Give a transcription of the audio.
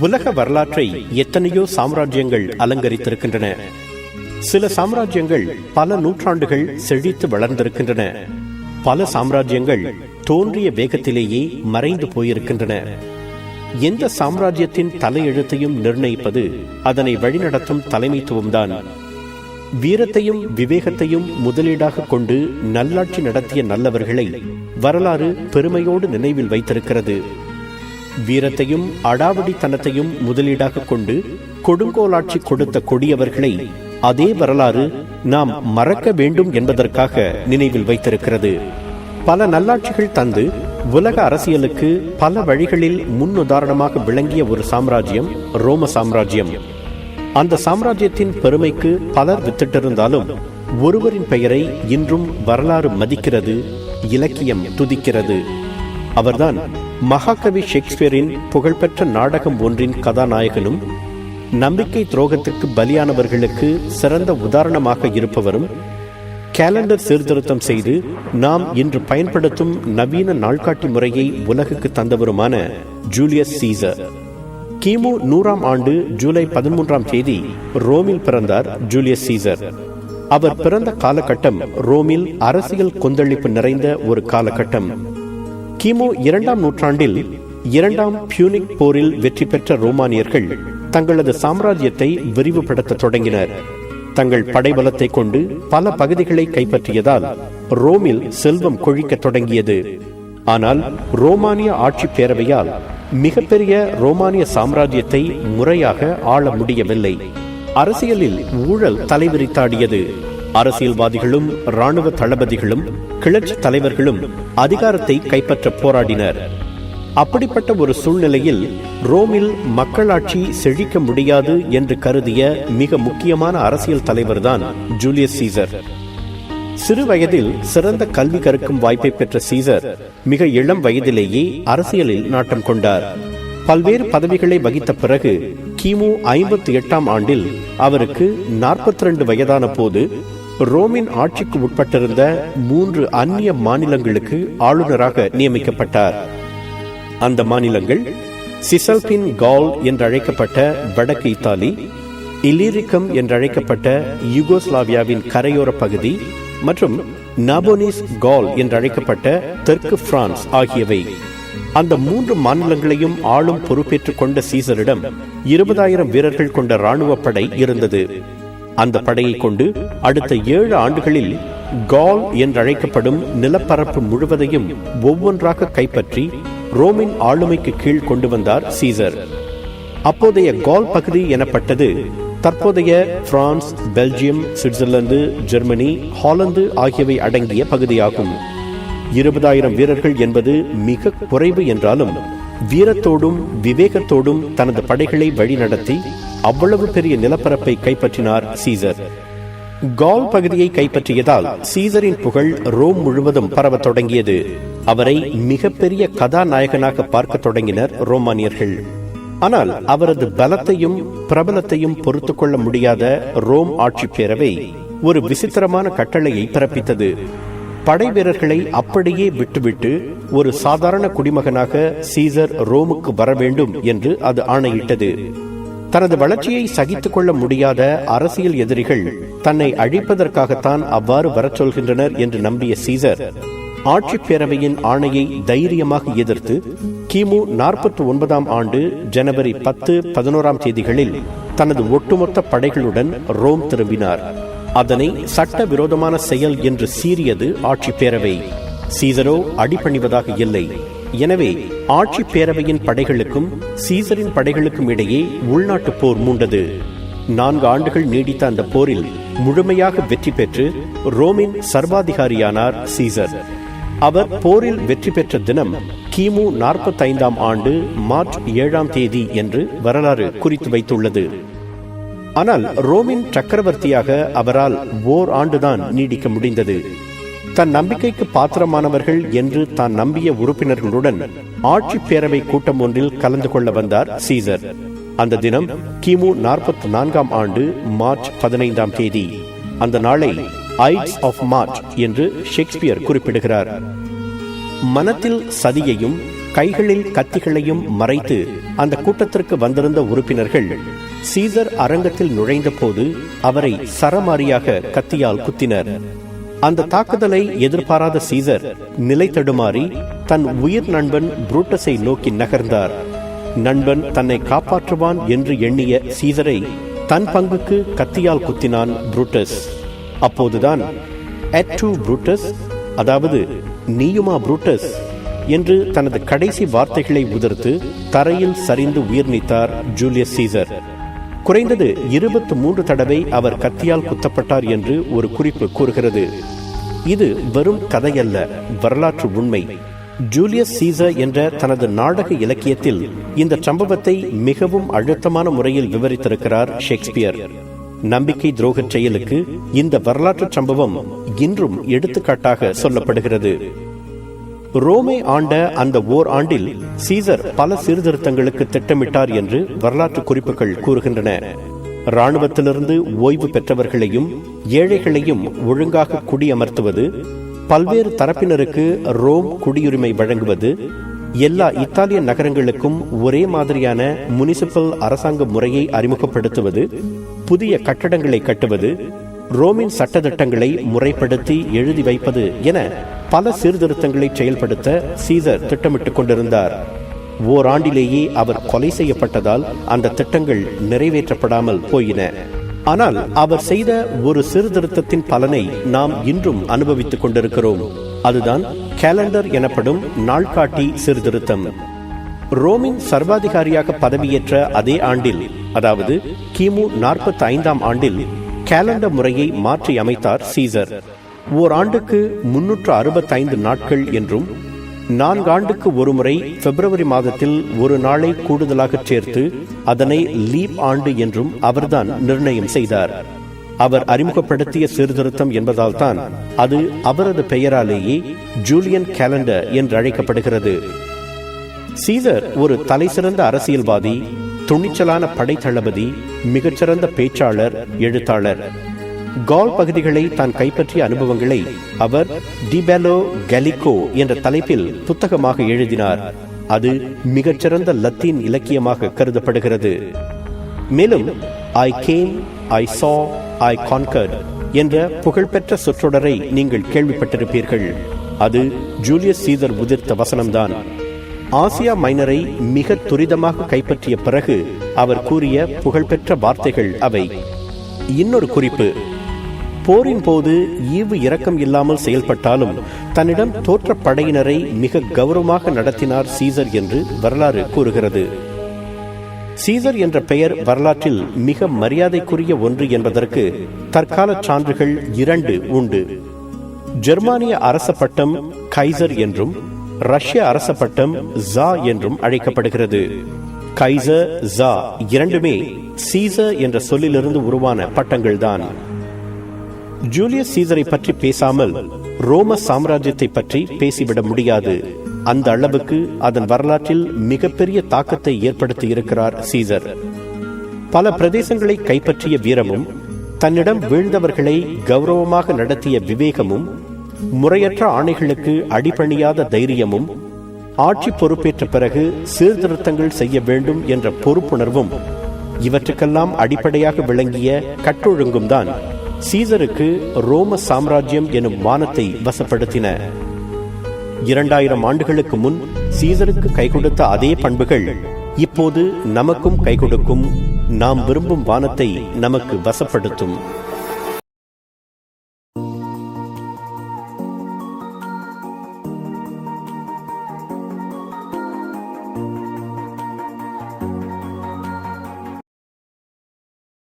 உலக வரலாற்றை எத்தனையோ சாம்ராஜ்யங்கள் அலங்கரித்திருக்கின்றன. சில சாம்ராஜ்யங்கள் பல நூற்றாண்டுகள் செழித்து வளர்ந்திருக்கின்றன. பல சாம்ராஜ்யங்கள் தோன்றிய வேகத்திலேயே மறைந்து போயிருக்கின்றன. எந்த சாம்ராஜ்யத்தின் தலையெழுத்தையும் நிர்ணயிப்பது அதனை வழிநடத்தும் தலைமைத்துவம்தான். வீரத்தையும் விவேகத்தையும் முதலீடாக கொண்டு நல்லாட்சி நடத்திய நல்லவர்களை வரலாறு பெருமையோடு நினைவில் வைத்திருக்கிறது. வீரத்தையும் அடாவடித்தனத்தையும் முதலீடாக கொண்டு கொடுங்கோலாட்சி கொடுத்த கொடியவர்களை அதே வரலாறு நாம் மறக்க வேண்டும் என்பதற்காக நினைவில் வைத்திருக்கிறது. பல நல்லாட்சிகள் தந்து உலக அரசியலுக்கு பல வழிகளில் முன்னுதாரணமாக விளங்கிய ஒரு சாம்ராஜ்யம் ரோம சாம்ராஜ்யம். அந்த சாம்ராஜ்யத்தின் பெருமைக்கு பலர் வித்திட்டிருந்தாலும் ஒருவரின் பெயரை இன்றும் வரலாறு மதிக்கிறது, இலக்கியம் துதிக்கிறது. அவர்தான் மகாகவி ஷேக்ஸ்பியரின் புகழ்பெற்ற நாடகம் ஒன்றின் கதாநாயகனும் நம்பிக்கை துரோகத்துக்கு பலியானவர்களுக்கு சிறந்த உதாரணமாக இருப்பவரும் கேலண்டர் சீர்திருத்தம் செய்து நாம் இன்று பயன்படுத்தும் நவீன நாள்காட்டி முறையை உலகுக்கு தந்தவருமான ஜூலியஸ் சீசர். கிமு 100ஆம் ஆண்டு ஜூலை 13ஆம் தேதி ரோமில் பிறந்தார் ஜூலியஸ் சீசர். அவர் பிறந்த காலகட்டம் ரோமில் அரசியல் கொந்தளிப்பு நிறைந்த ஒரு காலகட்டம். கிமு 2ஆம் நூற்றாண்டில் 2ஆம் பியூனிக் போரில் வெற்றி பெற்ற ரோமானியர்கள் தங்களது சாம்ராஜ்யத்தை விரிவுபடுத்த தொடங்கினர். தங்கள் படைபலத்தை கொண்டு பல பகுதிகளை கைப்பற்றியதால் ரோமில் செல்வம் கொழிக்க தொடங்கியது. ஆனால் ரோமானிய ஆட்சி பேரவையால் மிகப்பெரிய ரோமானிய சாம்ராஜ்யத்தை முறையாக ஆள முடியவில்லை. அரசியலில் ஊழல் தலைவிரித்தாடியது. அரசியல்வாதிகளும் இராணுவ தளபதிகளும் கிளர்ச்சி தலைவர்களும் அதிகாரத்தை கைப்பற்ற போராடினர். அப்படிப்பட்ட ஒரு சூழ்நிலையில் ரோமில் மக்களாட்சி செழிக்க முடியாது என்று கருதிய மிக முக்கியமான அரசியல் தலைவர்தான் ஜூலியஸ் சீசர். சிறு வயதில் சிறந்த கல்வி கற்கும் வாய்ப்பை பெற்ற சீசர் மிக இளம் வயதிலேயே அரசியலில் நாட்டம் கொண்டார். பல்வேறு பதவிகளை வகித்த பிறகு கிமு 58ஆம் ஆண்டில் அவருக்கு 42 வயதான போது ரோமின் ஆட்சிக்கு உட்பட்டிருந்த 3 அந்நிய மாநிலங்களுக்கு ஆளுநராக நியமிக்கப்பட்டார். அந்த மாநிலங்கள் சிசல்பின் கால் என்றழைக்கப்பட்ட வடக்கு இத்தாலி, இல்லிரிக்கம் என்றழைக்கப்பட்ட யூகோஸ்லாவியாவின் கரையோர பகுதி மற்றும் நாபோனிஸ் கால் என்றழைக்கப்பட்ட தெற்கு பிரான்ஸ் ஆகியவை. அந்த 3 மாநிலங்களையும் ஆளும் பொறுப்பேற்றுக் கொண்ட சீசரிடம் 20,000 வீரர்கள் கொண்ட இராணுவ படை இருந்தது. அந்த படையை கொண்டு அடுத்த 7 ஆண்டுகளில் கால் என்றழைக்கப்படும் நிலப்பரப்பு முழுவதையும் ஒவ்வொன்றாக கைப்பற்றி ரோமின் ஆளுமைக்கு கீழ் கொண்டு வந்தார் சீசர். அப்போதைய கால் பகுதி எனப்பட்டது தற்போதைய France, Belgium, Switzerland, Germany, Holland ஆகியவை அடங்கிய பகுதியாகும். 20,000 வீரர்கள் என்பது மிக குறைவு என்றாலும் வீரத்தோடும் விவேகத்தோடும் தனது படைகளை வழிநடத்தி அவ்வளவு பெரிய நிலப்பரப்பை கைப்பற்றினார் சீசர். கால் பகுதியை கைப்பற்றியதால் சீசரின் புகழ் ரோம் முழுவதும் பரவ தொடங்கியது. அவரை மிகப்பெரிய கதாநாயகனாக பார்க்க தொடங்கினர் ரோமானியர்கள். ஆனால் அவரது பலத்தையும் பிரபலத்தையும் பொறுத்து கொள்ள முடியாத ரோம் ஆட்சி பேரவை ஒரு விசித்திரமான கட்டளையை பிறப்பித்தது. படை வீரர்களை அப்படியே விட்டுவிட்டு ஒரு சாதாரண குடிமகனாக சீசர் ரோமுக்கு வர வேண்டும் என்று அது ஆணையிட்டது. தனது வளர்ச்சியை சகித்துக் கொள்ள முடியாத அரசியல் எதிரிகள் தன்னை அழிப்பதற்காகத்தான் அவ்வாறு வரச் சொல்கின்றனர் என்று நம்பிய சீசர் ஆட்சி பேரவையின் ஆணையை தைரியமாக எதிர்த்து கிமு 49ஆம் ஆண்டு ஜனவரி 10, 11ஆம் தேதிகளில் தனது ஒட்டுமொத்த படைகளுடன் ரோம் திரும்பினார். அதனை சட்ட விரோதமான செயல் என்று சீறியது ஆட்சி பேரவை. சீசரோ அடிபணிவதாக இல்லை. எனவே ஆட்சி பேரவையின் படைகளுக்கும் சீசரின் படைகளுக்கும் இடையே உள்நாட்டு போர் மூண்டது. 4 ஆண்டுகள் நீடித்த அந்த போரில் முழுமையாக வெற்றி பெற்று ரோமின் சர்வாதிகாரியானார் சீசர். அவர் போரில் வெற்றி பெற்ற தினம் கிமு 45ஆம் ஆண்டு மார்ச் 7ஆம் தேதி என்று வரலாறு குறித்து வைத்துள்ளது. ஆனால் ரோமின் சக்கரவர்த்தியாக அவரால் ஓர் ஆண்டுதான் நீடிக்க முடிந்தது. தன் நம்பிக்கைக்கு பாத்திரமானவர்கள் என்று தான் நம்பிய உறுப்பினர்களுடன் ஆட்சி பேரவை கூட்டம் ஒன்றில் கலந்து கொள்ள வந்தார் சீசர். அந்த தினம் கிமு 44ஆம் ஆண்டு மார்ச் 15ஆம் தேதி. அந்த நாளை ஐட்ஸ் ஆஃப் மார்ச் என்று ஷேக்ஸ்பியர் குறிப்பிடுகிறார். மனத்தில் சதியையும் கைகளில் கத்திகளையும் மறைத்து அந்த கூட்டத்திற்கு வந்திருந்த உறுப்பினர்கள் சீசர் அரங்கத்தில் நுழைந்த போது அவரை சரமாரியாக கத்தியால் குத்தினர். அந்த தாக்குதலை எதிர்பாராத சீசர் நிலை தடுமாறி தன் உயிர் நண்பன் புரூட்டஸை நோக்கி நகர்ந்தார். நண்பன் தன்னை காப்பாற்றுவான் என்று எண்ணிய சீசரை தன் பங்குக்கு கத்தியால் குத்தினான் புரூட்டஸ். அப்போதுதான் "எட் டு புரூட்டஸ்", அதாவது "நீயுமா புரூட்டஸ்" என்று தனது கடைசி வார்த்தைகளை உதிர்த்து தரையில் சரிந்து உயிர் நீத்தார் ஜூலியஸ் சீசர். குறைந்தது 23 தடவை அவர் கத்தியால் குத்தப்பட்டார் என்று ஒரு குறிப்பு கூறுகிறது. இது வெறும் கதையல்ல, வரலாற்று உண்மை. ஜூலியஸ் சீசர் என்ற தனது நாடக இலக்கியத்தில் இந்த சம்பவத்தை மிகவும் அழுத்தமான முறையில் விவரித்திருக்கிறார் ஷேக்ஸ்பியர். நம்பிக்கை துரோக செயலுக்கு இந்த வரலாற்று சம்பவம் இன்றும் எடுத்துக்காட்டாக சொல்லப்படுகிறது. ரோமை ஆண்ட அந்த ஓர் ஆண்டில் சீசர் பல சீர்திருத்தங்களுக்கு திட்டமிட்டார் என்று வரலாற்று குறிப்புகள் கூறுகின்றன. இராணுவத்திலிருந்து ஓய்வு பெற்றவர்களையும் ஏழைகளையும் ஒழுங்காக குடியமர்த்துவது, பல்வேறு தரப்பினருக்கு ரோம் குடியுரிமை வழங்குவது, எல்லா இத்தாலிய நகரங்களுக்கும் ஒரே மாதிரியான முனிசிபல் அரசாங்க முறையை அறிமுகப்படுத்துவது, புதிய கட்டடங்களை கட்டுவது, ரோமின் சட்டத்திட்டங்களை முறைப்படுத்தி எழுதி வைப்பது என பல சீர்திருத்தங்களை செயல்படுத்த சீசர் திட்டமிட்டுக் கொண்டிருந்தார். ஓராண்டிலேயே அவர் கொலை செய்யப்பட்டதால் அந்த திட்டங்கள் நிறைவேற்றப்படாமல் போயின. ஆனால் அவர் செய்த ஒரு சீர்திருத்தத்தின் பலனை நாம் இன்றும் அனுபவித்துக் கொண்டிருக்கிறோம். அதுதான் கேலண்டர் எனப்படும் நாள்காட்டி சீர்திருத்தம். ரோமின் சர்வாதிகாரியாக பதவியேற்ற அதே ஆண்டில், அதாவது கிமு 45ஆம் ஆண்டில் கேலண்டர் முறையை மாற்றி அமைத்தார் சீசர். ஓர் ஆண்டுக்கு 365 நாட்கள் என்றும் 4 ஆண்டுக்கு ஒரு முறை பிப்ரவரி மாதத்தில் ஒரு நாளை கூடுதலாக சேர்த்து அதனை லீப் ஆண்டு என்றும் அவர்தான் நிர்ணயம் செய்தார். அவர் அறிமுகப்படுத்திய சீர்திருத்தம் என்பதால் தான் அது அவரது பெயராலேயே ஜூலியன் கேலண்டர் என்று அழைக்கப்படுகிறது. சீசர் ஒரு தலைசிறந்த அரசியல்வாதி, துணிச்சலான படைத்தளபதி, மிகச்சிறந்த பேச்சாளர், எழுத்தாளர். கால் பகுதிகளை தான் கைப்பற்றிய அனுபவங்களை அவர் டி பெல்லோ கலிகோ என்ற தலைப்பில் புத்தகமாக எழுதினார். அது மிகச்சிறந்த லத்தீன் இலக்கியமாக கருதப்படுகிறது. மேலும் "ஐ கேம், ஐ சா, ஐ கான்கர்ட்" என்ற புகழ்பெற்ற சொற்றொடரை நீங்கள் கேள்விப்பட்டிருப்பீர்கள். அது ஜூலியஸ் சீசர் உதிர்த்த வசனம்தான். ஆசியா மைனரை மிக துரிதமாக கைப்பற்றிய பிறகு அவர் கூறிய புகழ்பெற்ற வார்த்தைகள் அவை. இன்னொரு குறிப்பு: போரின் போது ஈவு இரக்கம் இல்லாமல் செயல்பட்டாலும் தன்னிடம் தோற்ற படையினரை மிக கௌரவமாக நடத்தினார் சீசர் என்று வரலாறு கூறுகிறது. சீசர் என்ற பெயர் வரலாற்றில் மிக மரியாதைக்குரிய ஒன்று என்பதற்கு தற்கால சான்றுகள் 2 உண்டு. ஜெர்மானிய அரச பட்டம் கைசர் என்றும் ரஷ்ய அரச பட்டம் ஜா என்றும் அழைக்கப்படுகிறது. கைசர், ஜா இரண்டுமே சீசர் என்ற சொல்லிலிருந்து உருவான பட்டங்கள்தான். ஜூலியஸ் சீசரை பற்றி பேசாமல் ரோம சாம்ராஜ்யத்தை பற்றி பேசிவிட முடியாது. அந்த அளவுக்கு அதன் வரலாற்றில் மிகப்பெரிய தாக்கத்தை ஏற்படுத்தி இருக்கிறார் சீசர். பல பிரதேசங்களை கைப்பற்றிய வீரமும், தன்னிடம் வீழ்ந்தவர்களை கௌரவமாக நடத்திய விவேகமும், முறையற்ற ஆணைகளுக்கு அடிபணியாத தைரியமும், ஆட்சி பொறுப்பேற்ற பிறகு சீர்திருத்தங்கள் செய்ய வேண்டும் என்ற பொறுப்புணர்வும், இவற்றுக்கெல்லாம் அடிப்படையாக விளங்கிய கட்டொழுங்கும் தான் சீசருக்கு ரோம சாம்ராஜ்யம் எனும் வானத்தை வசப்படுத்தின. 2000 ஆண்டுகளுக்கு முன் சீசருக்கு கை கொடுத்த அதே பண்புகள் இப்போது நமக்கும் கை கொடுக்கும். நாம் விரும்பும் வானத்தை நமக்கு வசப்படுத்தும்.